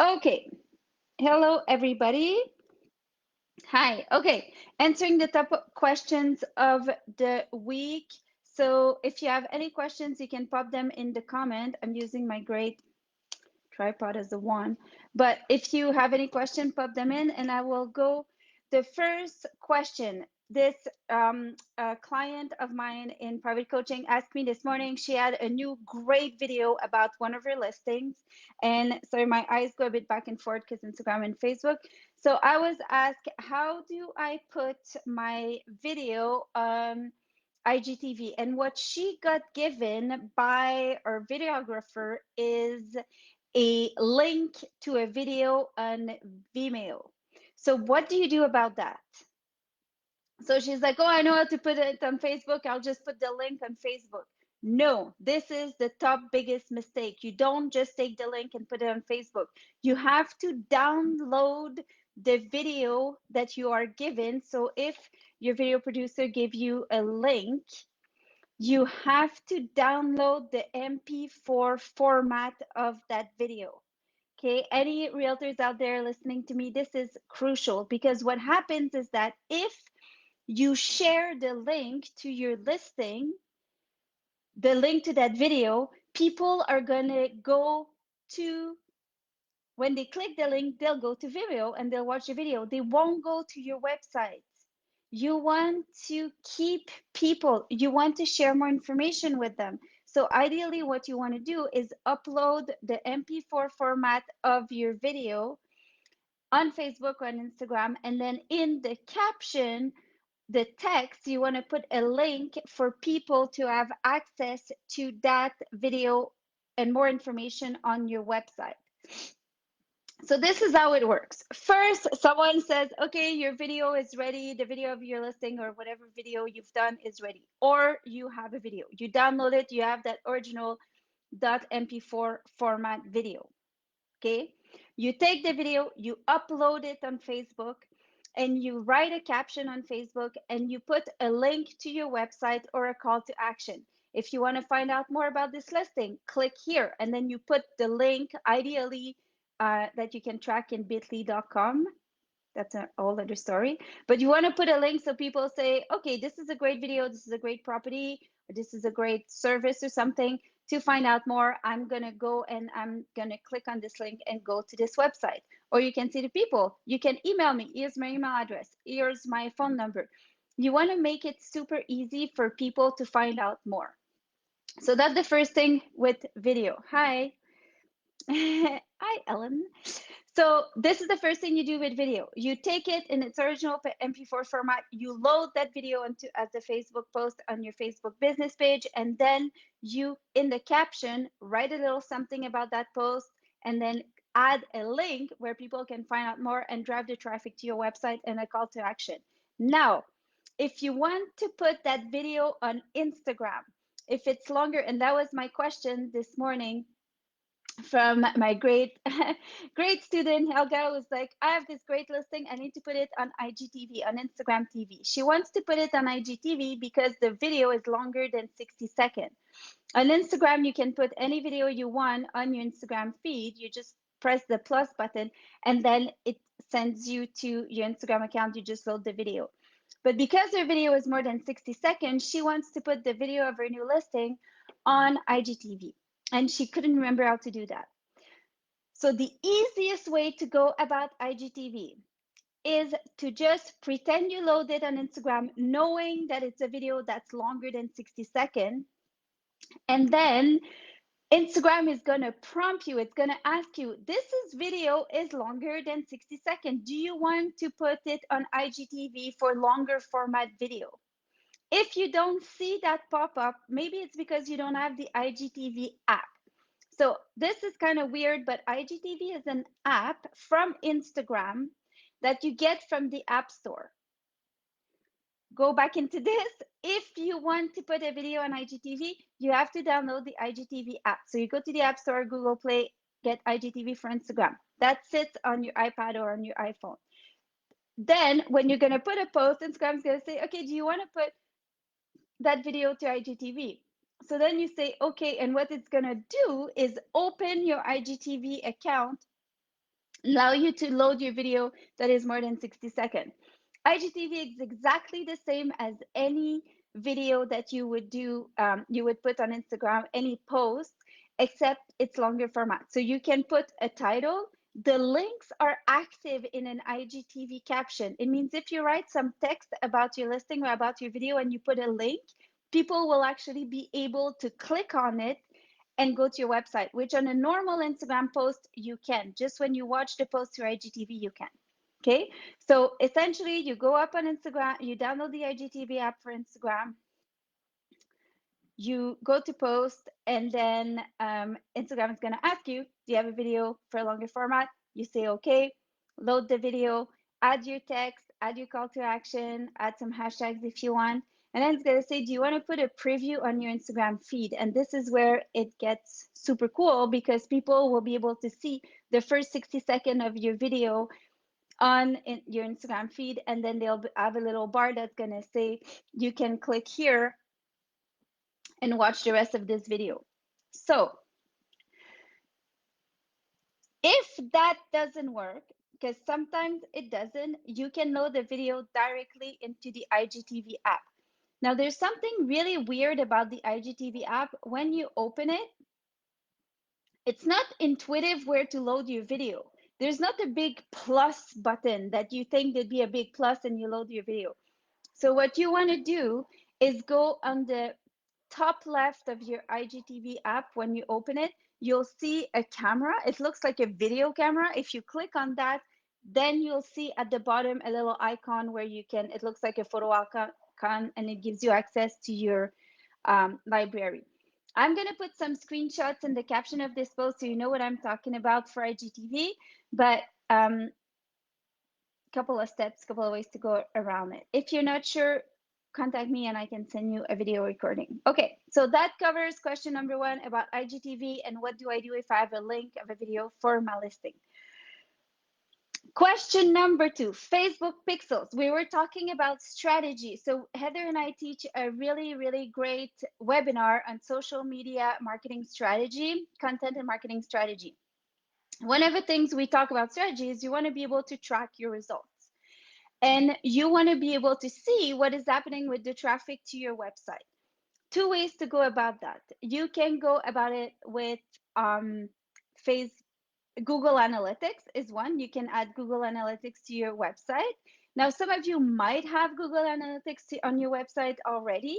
Okay. Hello, everybody. Hi. Okay. Answering the top questions of the week. So if you have any questions, you can pop them in the comment. I'm using my great tripod as the one. But if you have any question, pop them in and I will go. The first question, this client of mine in private coaching asked me this morning. She had a new great video about one of her listings. And sorry, my eyes go a bit back and forth because Instagram and Facebook. So I was asked, how do I put my video IGTV? And what she got given by our videographer is a link to a video on Vimeo. So what do you do about that? So she's like, oh, I know how to put it on Facebook. I'll just put the link on Facebook. No, this is the top biggest mistake. You don't just take the link and put it on Facebook. You have to download the video that you are given. So if your video producer gave you a link, you have to download the MP4 format of that video. Okay, any realtors out there listening to me, this is crucial because what happens is that if you share the link to your listing, the link to that video, people are going to go to, when they click the link, they'll go to Vimeo and they'll watch the video. They won't go to your website. You want to keep people, you want to share more information with them. So ideally what you want to do is upload the MP4 format of your video on Facebook or on Instagram, and then in the caption, the text, you want to put a link for people to have access to that video and more information on your website. So this is how it works. First, someone says, okay, your video is ready. The video of your listing or whatever video you've done is ready. Or you have a video. You download it. You have that original .mp4 format video. Okay. You take the video, you upload it on Facebook, and you write a caption on Facebook and you put a link to your website or a call to action. If you want to find out more about this listing, click here. And then you put the link, ideally, that you can track in bit.ly.com. That's a whole other story. But you want to put a link so people say, okay, this is a great video, this is a great property, or this is a great service or something. To find out more, I'm going to go and I'm going to click on this link and go to this website. Or you can see the people. You can email me. Here's my email address. Here's my phone number. You want to make it super easy for people to find out more. So that's the first thing with video. Hi. Hi, Ellen. So this is the first thing you do with video. You take it in its original MP4 format, you load that video into as a Facebook post on your Facebook business page, and then you, in the caption, write a little something about that post, and then add a link where people can find out more and drive the traffic to your website and a call to action. Now, if you want to put that video on Instagram, if it's longer, and that was my question this morning from my great great student Helga, was like, I have this great listing, I need to put it on IGTV, on Instagram TV. She wants to put it on IGTV because the video is longer than 60 seconds. On Instagram, you can put any video you want on your Instagram feed. You just press the plus button and then it sends you to your Instagram account. You just load the video. But because her video is more than 60 seconds, she wants to put the video of her new listing on IGTV. And she couldn't remember how to do that. So the easiest way to go about IGTV is to just pretend you load it on Instagram, knowing that it's a video that's longer than 60 seconds. And then Instagram is going to prompt you. It's going to ask you, video is longer than 60 seconds. Do you want to put it on IGTV for longer format video? If you don't see that pop up, maybe it's because you don't have the IGTV app. So this is kind of weird, but IGTV is an app from Instagram that you get from the App Store. Go back into this. If you want to put a video on IGTV, you have to download the IGTV app. So you go to the App Store, Google Play, get IGTV for Instagram. That sits on your iPad or on your iPhone. Then when you're going to put a post, Instagram's going to say, okay, do you want to put that video to IGTV? So then you say, okay, and what it's going to do is open your IGTV account allow you to load your video that is more than 60 seconds. IGTV is exactly the same as any video that you would do, you would put on Instagram, any post, except it's longer format. So you can put a title. The links are active in an IGTV caption. It means if you write some text about your listing or about your video and you put a link, people will actually be able to click on it and go to your website, which on a normal Instagram post, you can. Just when you watch the post through IGTV, you can. Okay, so essentially you go up on Instagram, you download the IGTV app for Instagram, you go to post, and then Instagram is going to ask you, do you have a video for a longer format? You say okay, load the video, add your text, add your call to action, add some hashtags if you want. And then it's going to say, do you want to put a preview on your Instagram feed? And this is where it gets super cool, because people will be able to see the first 60 seconds of your video on your Instagram feed. And then they'll have a little bar that's going to say, you can click here and watch the rest of this video. So if that doesn't work, because sometimes it doesn't, you can load the video directly into the IGTV app. Now, there's something really weird about the IGTV app. When you open it, it's not intuitive where to load your video. There's not a big plus button that you think there'd be a big plus and you load your video. So what you want to do is go on the top left of your IGTV app. When you open it, you'll see a camera. It looks like a video camera. If you click on that, then you'll see at the bottom a little icon where you can, it looks like a photo icon, and it gives you access to your library. I'm going to put some screenshots in the caption of this post so you know what I'm talking about for IGTV, but couple of steps, couple of ways to go around it. If you're not sure, contact me and I can send you a video recording. Okay, so that covers question number 1 about IGTV and what do I do if I have a link of a video for my listing. Question number 2, Facebook pixels. We were talking about strategy. So Heather and I teach a really, really great webinar on social media marketing strategy, content and marketing strategy. One of the things we talk about strategy is you want to be able to track your results. And you want to be able to see what is happening with the traffic to your website. 2 ways to go about that. You can go about it with Google Analytics is one. You can add Google Analytics to your website. Now, some of you might have Google Analytics on your website already,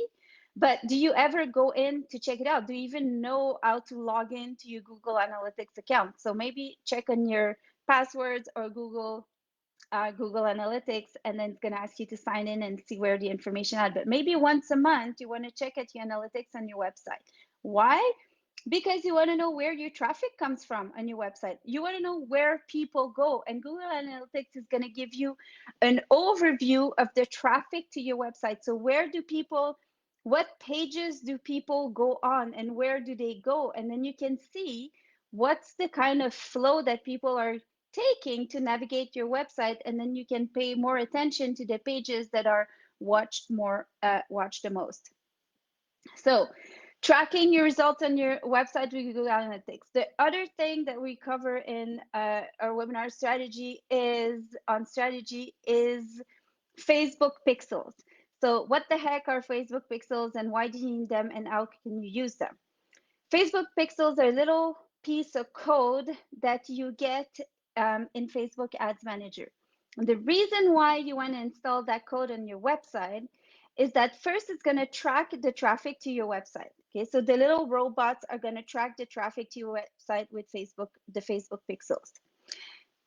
but do you ever go in to check it out? Do you even know how to log into your Google Analytics account? So maybe check on your passwords or Google Analytics, and then it's going to ask you to sign in and see where the information is. But maybe once a month, you want to check at your analytics on your website. Why? Because you want to know where your traffic comes from on your website. You want to know where people go. And Google Analytics is going to give you an overview of the traffic to your website. So where do people, what pages do people go on and where do they go? And then you can see what's the kind of flow that people are taking to navigate your website, and then you can pay more attention to the pages that are watched the most. So tracking your results on your website with Google Analytics. The other thing that we cover in our webinar strategy is Facebook pixels. So what the heck are Facebook pixels and why do you need them and how can you use them? Facebook pixels are a little piece of code that you get in Facebook Ads Manager. And the reason why you want to install that code on your website is that first it's going to track the traffic to your website. Okay, so the little robots are going to track the traffic to your website with the Facebook pixels.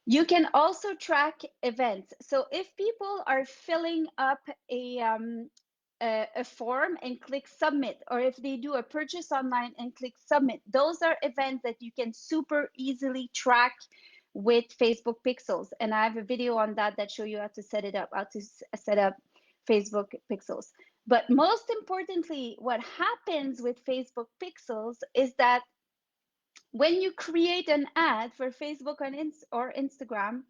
You can also track events. So if people are filling up a form and click submit, or if they do a purchase online and click submit, those are events that you can super easily track with Facebook pixels. And I have a video on that show you how to set it up, how to set up Facebook pixels. But most importantly, what happens with Facebook pixels is that when you create an ad for Facebook or Instagram,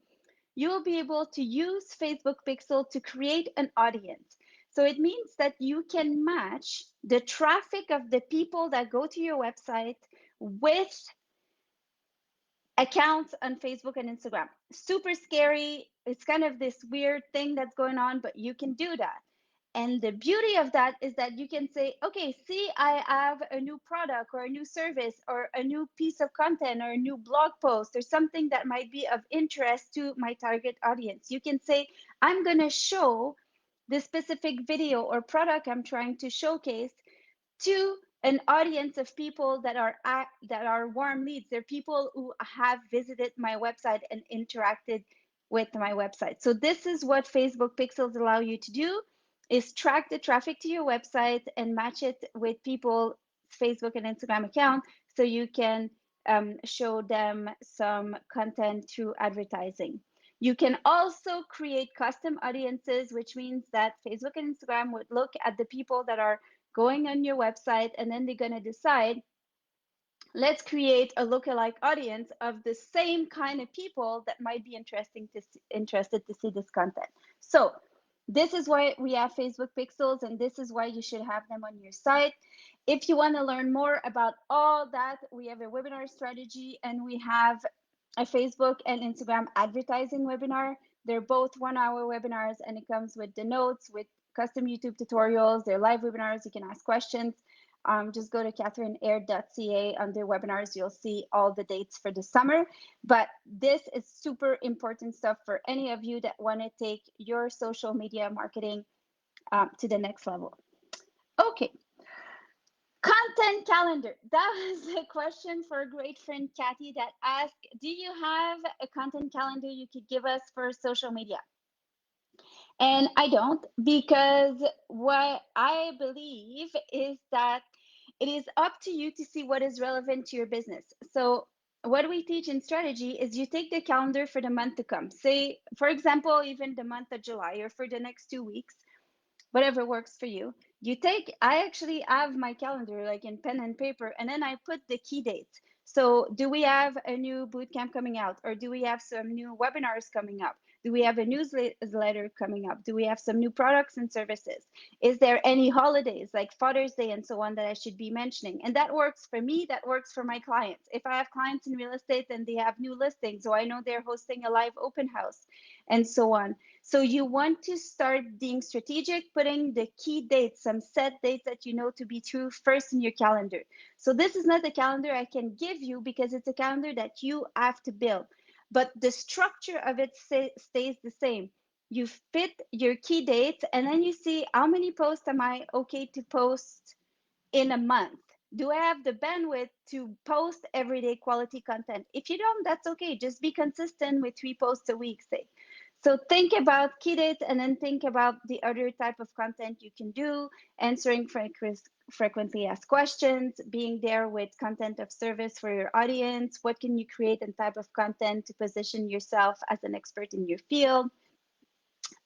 you will be able to use Facebook Pixel to create an audience. So it means that you can match the traffic of the people that go to your website with accounts on Facebook and Instagram. Super scary. It's kind of this weird thing that's going on, but you can do that. And the beauty of that is that you can say, okay, see, I have a new product or a new service or a new piece of content or a new blog post or something that might be of interest to my target audience. You can say, I'm going to show the specific video or product I'm trying to showcase to an audience of people that are warm leads. They're people who have visited my website and interacted with my website. So this is what Facebook pixels allow you to do, is track the traffic to your website and match it with people's Facebook and Instagram account, so you can show them some content through advertising. You can also create custom audiences, which means that Facebook and Instagram would look at the people that are going on your website, and then they're going to decide, let's create a lookalike audience of the same kind of people that might be interested to see this content. So this is why we have Facebook pixels, and this is why you should have them on your site. If you want to learn more about all that, we have a webinar strategy, and we have a Facebook and Instagram advertising webinar. They're both 1-hour webinars, and it comes with the notes, with custom YouTube tutorials. They're live webinars. You can ask questions. Just go to catherineair.ca under webinars. You'll see all the dates for the summer. But this is super important stuff for any of you that want to take your social media marketing to the next level. Okay. Content calendar. That was a question for a great friend, Kathy, that asked, do you have a content calendar you could give us for social media? And I don't, because what I believe is that it is up to you to see what is relevant to your business. So what we teach in strategy is you take the calendar for the month to come. Say, for example, even the month of July or for the next 2 weeks, whatever works for you. I actually have my calendar like in pen and paper, and then I put the key dates. So do we have a new bootcamp coming out, or do we have some new webinars coming up? Do we have a newsletter coming up? Do we have some new products and services? Is there any holidays like Father's Day and so on that I should be mentioning? And that works for me, that works for my clients. If I have clients in real estate and they have new listings, so I know they're hosting a live open house and so on. So you want to start being strategic, putting the key dates, some set dates that you know to be true first in your calendar. So this is not a calendar I can give you because it's a calendar that you have to build, but the structure of it stays the same. You fit your key dates, and then you see how many posts am I okay to post in a month. Do I have the bandwidth to post everyday quality content? If you don't, that's okay. Just be consistent with 3 posts a week, say. So think about key dates, and then think about the other type of content you can do, answering frequently asked questions, being there with content of service for your audience. What can you create and type of content to position yourself as an expert in your field?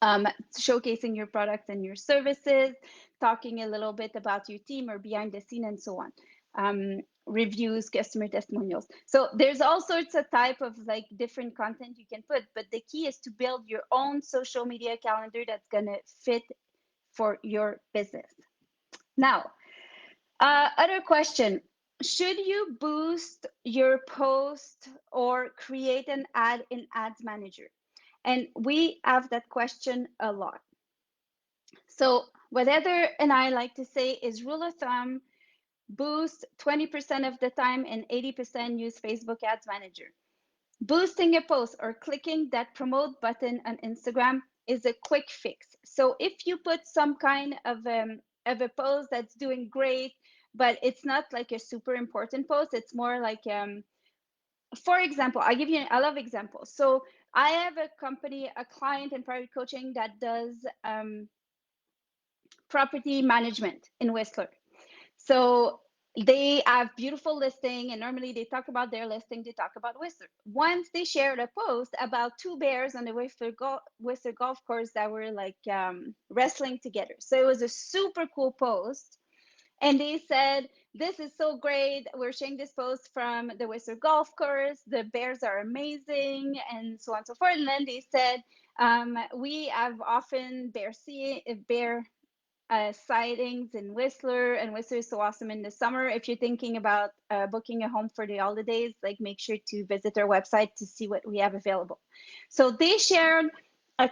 Showcasing your products and your services, talking a little bit about your team or behind the scene and so on. Reviews, customer testimonials. So there's all sorts of type of like different content you can put, but the key is to build your own social media calendar that's gonna fit for your business. Now, other question. Should you boost your post or create an ad in Ads Manager? And we have that question a lot. So what Heather and I like to say is, rule of thumb, boost 20% of the time and 80% use Facebook Ads Manager. Boosting a post or clicking that promote button on Instagram is a quick fix. So if you put some kind of a post that's doing great, but it's not like a super important post, it's more like for example, I love examples. So I have a company, a client in private coaching that does property management in Whistler. So they have beautiful listing, and normally they talk about their listing, they talk about Whistler. Once they shared a post about 2 bears on the Whistler golf course that were like wrestling together. So it was a super cool post. And they said, this is so great. We're sharing this post from the Whistler golf course. The bears are amazing, and so on and so forth. And then they said, we have often bear sightings in Whistler, and Whistler is so awesome in the summer. If you're thinking about booking a home for the holidays, like make sure to visit our website to see what we have available. So they shared a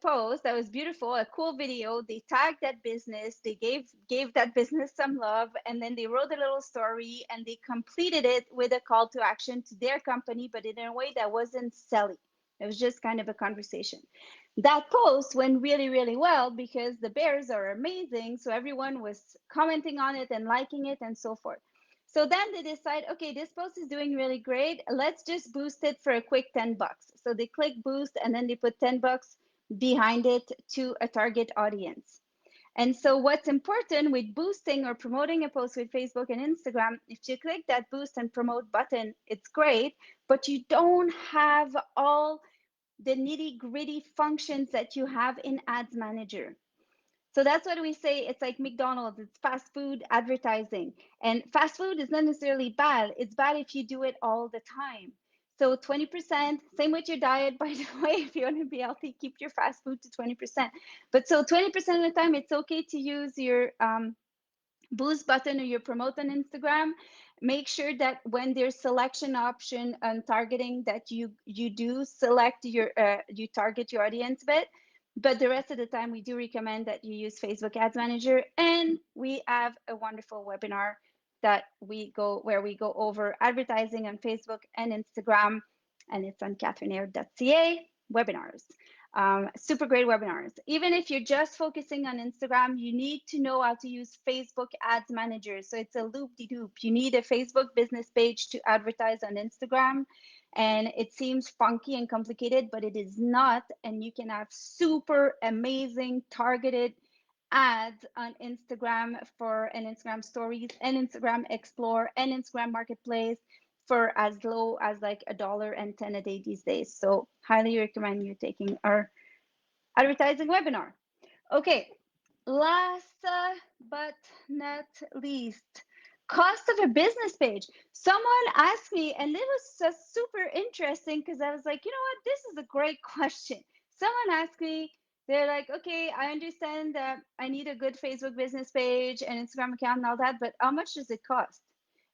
post that was beautiful, a cool video. They tagged that business, they gave that business some love, and then they wrote a little story and they completed it with a call to action to their company, but in a way that wasn't selling. It was just kind of a conversation. That post went really, really well because the bears are amazing. So everyone was commenting on it and liking it and so forth. So then they decide, okay, this post is doing really great. Let's just boost it for a quick 10 bucks. So they click boost and then they put 10 bucks behind it to a target audience. And so what's important with boosting or promoting a post with Facebook and Instagram, if you click that boost and promote button, it's great, but you don't have all the nitty gritty functions that you have in Ads Manager. So that's what we say. It's like McDonald's, it's fast food advertising. And fast food is not necessarily bad. It's bad if you do it all the time. So 20%, same with your diet, by the way. If you want to be healthy, keep your fast food to 20%. But so 20% of the time, it's okay to use your boost button or your promote on Instagram. Make sure that when there's selection option on targeting that you do select your you target your audience bit. But the rest of the time, we do recommend that you use Facebook Ads Manager, and we have a wonderful webinar that where we go over advertising on Facebook and Instagram, and it's on catherineaird.ca webinars. Super great webinars. Even if you're just focusing on Instagram, you need to know how to use Facebook Ads Manager. So it's a loop-de-loop. You need a Facebook business page to advertise on Instagram. And it seems funky and complicated, but it is not. And you can have super amazing targeted ads on Instagram for an Instagram stories and Instagram Explore and Instagram Marketplace for as low as like $1.10 a day these days. So highly recommend you taking our advertising webinar. Okay, last but not least, cost of a business page. Someone asked me, and it was just super interesting because I was like, you know what, this is a great question. Someone asked me, they're like, okay, I understand that I need a good Facebook business page and Instagram account and all that, but how much does it cost?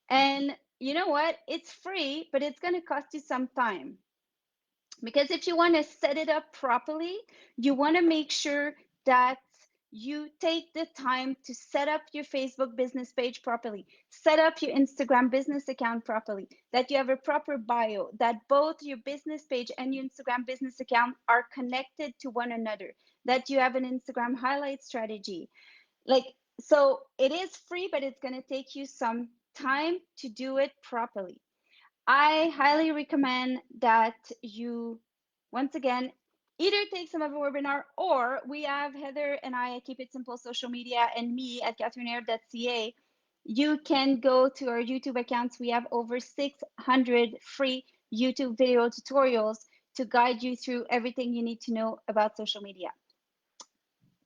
And you know what? It's free, but it's going to cost you some time. Because if you want to set it up properly, you want to make sure that you take the time to set up your Facebook business page properly, set up your Instagram business account properly, that you have a proper bio, that both your business page and your Instagram business account are connected to one another, that you have an Instagram highlight strategy. Like, so it is free, but it's going to take you some time to do it properly. I highly recommend that you, once again, either take some of a webinar, or we have Heather and I at Keep It Simple Social Media and me at catherineaird.ca. You can go to our YouTube accounts. We have over 600 free YouTube video tutorials to guide you through everything you need to know about social media.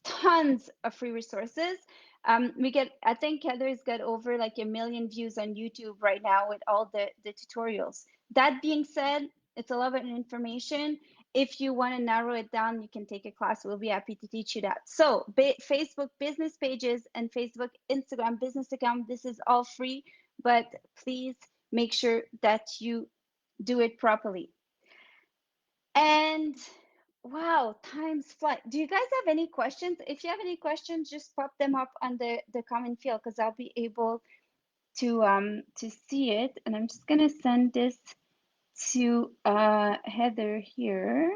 Tons of free resources. I think Heather's got over like 1 million views on YouTube right now with all the tutorials. That being said, it's a lot of information. If you want to narrow it down, you can take a class. We'll be happy to teach you that. So Facebook business pages and Facebook, Instagram business account, this is all free, but please make sure that you do it properly. And wow, time's fly. Do you guys have any questions? If you have any questions, just pop them up on the comment field because I'll be able to see it. And I'm just gonna send this to Heather here.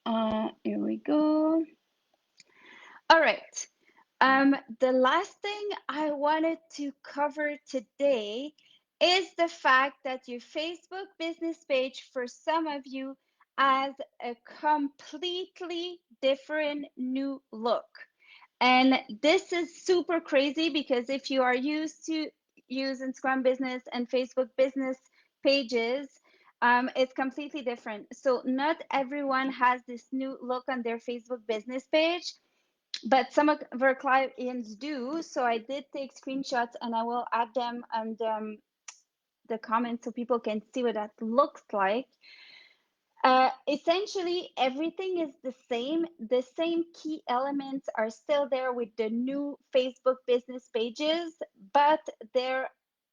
Here we go. All right. The last thing I wanted to cover today is the fact that your Facebook business page, for some of you, has a completely different new look. And this is super crazy because if you are used to use Instagram business and Facebook business pages, it's completely different. So not everyone has this new look on their Facebook business page, but some of our clients do. So I did take screenshots and I will add them on the comments so people can see what that looks like. Essentially, everything is the same. The same key elements are still there with the new Facebook business pages, but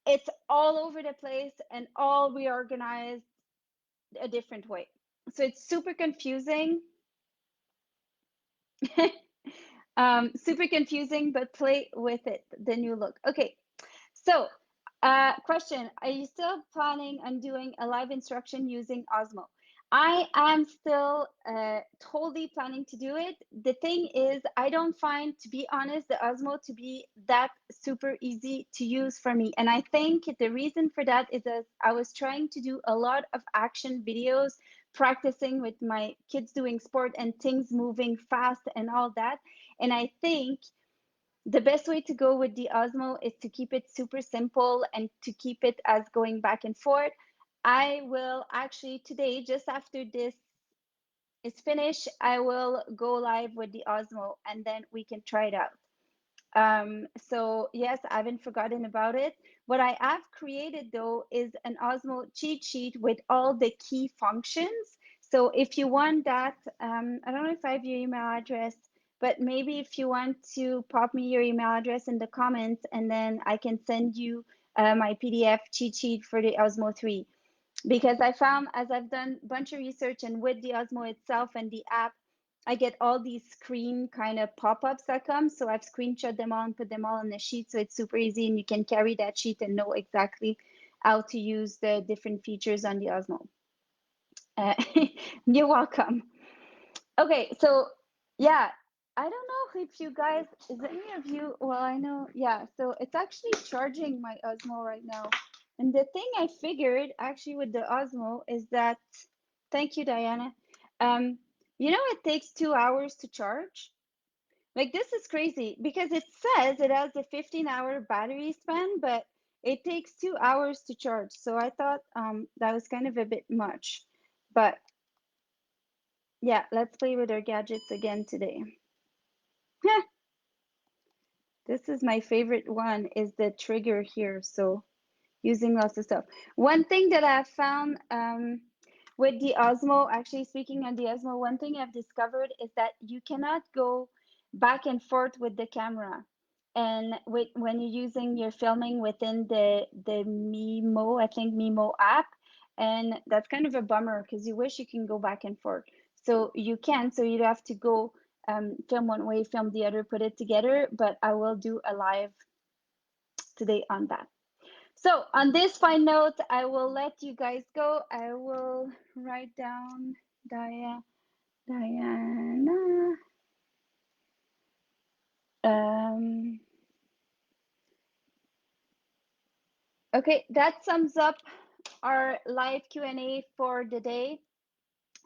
it's all over the place and all reorganized a different way. So it's super confusing. Super confusing, but play with it, the new look. Okay, so question, are you still planning on doing a live instruction using Osmo? I am still totally planning to do it. The thing is, I don't find, to be honest, the Osmo to be that super easy to use for me. And I think the reason for that is that I was trying to do a lot of action videos, practicing with my kids doing sport and things moving fast and all that. And I think the best way to go with the Osmo is to keep it super simple and to keep it as going back and forth. I will actually today, just after this is finished, I will go live with the Osmo and then we can try it out. So yes, I haven't forgotten about it. What I have created though is an Osmo cheat sheet with all the key functions. So if you want that, I don't know if I have your email address, but maybe if you want to pop me your email address in the comments and then I can send you my PDF cheat sheet for the Osmo 3. Because I found, as I've done a bunch of research and with the Osmo itself and the app, I get all these screen kind of pop-ups that come. So I've screenshot them all and put them all in a sheet. So it's super easy and you can carry that sheet and know exactly how to use the different features on the Osmo. You're welcome. Okay, so yeah, I don't know if you guys, is any of you, well, I know, yeah, so it's actually charging my Osmo right now. And the thing I figured actually with the Osmo is that, thank you, Diana. Um, it takes 2 hours to charge. Like this is crazy because it says it has a 15-hour battery span, but it takes 2 hours to charge. So I thought that was kind of a bit much. But yeah, let's play with our gadgets again today. This is my favorite one is the trigger here. So using lots of stuff. One thing that I found with the Osmo, actually speaking on the Osmo, one thing I've discovered is that you cannot go back and forth with the camera. And when you're filming within the Mimo, I think Mimo app, and that's kind of a bummer because you wish you can go back and forth. So you can, so you'd have to go film one way, film the other, put it together. But I will do a live today on that. So on this fine note, I will let you guys go. I will write down Diana. Okay, that sums up our live Q&A for the day.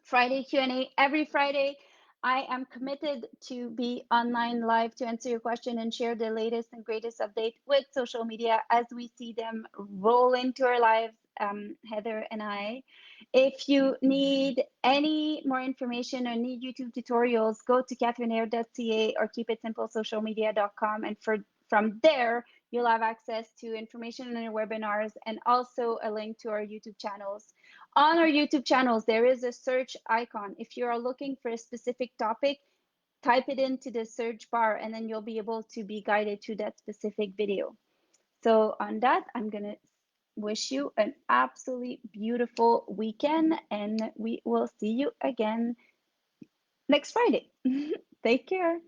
Friday Q&A every Friday. I am committed to be online live to answer your question and share the latest and greatest update with social media as we see them roll into our lives, Heather and I. If you need any more information or need YouTube tutorials, go to catherineair.ca or keepitsimplesocialmedia.com. And from there, you'll have access to information on our webinars and also a link to our YouTube channels. On our YouTube channels, there is a search icon. If you are looking for a specific topic, type it into the search bar and then you'll be able to be guided to that specific video. So on that, I'm going to wish you an absolutely beautiful weekend and we will see you again next Friday. Take care.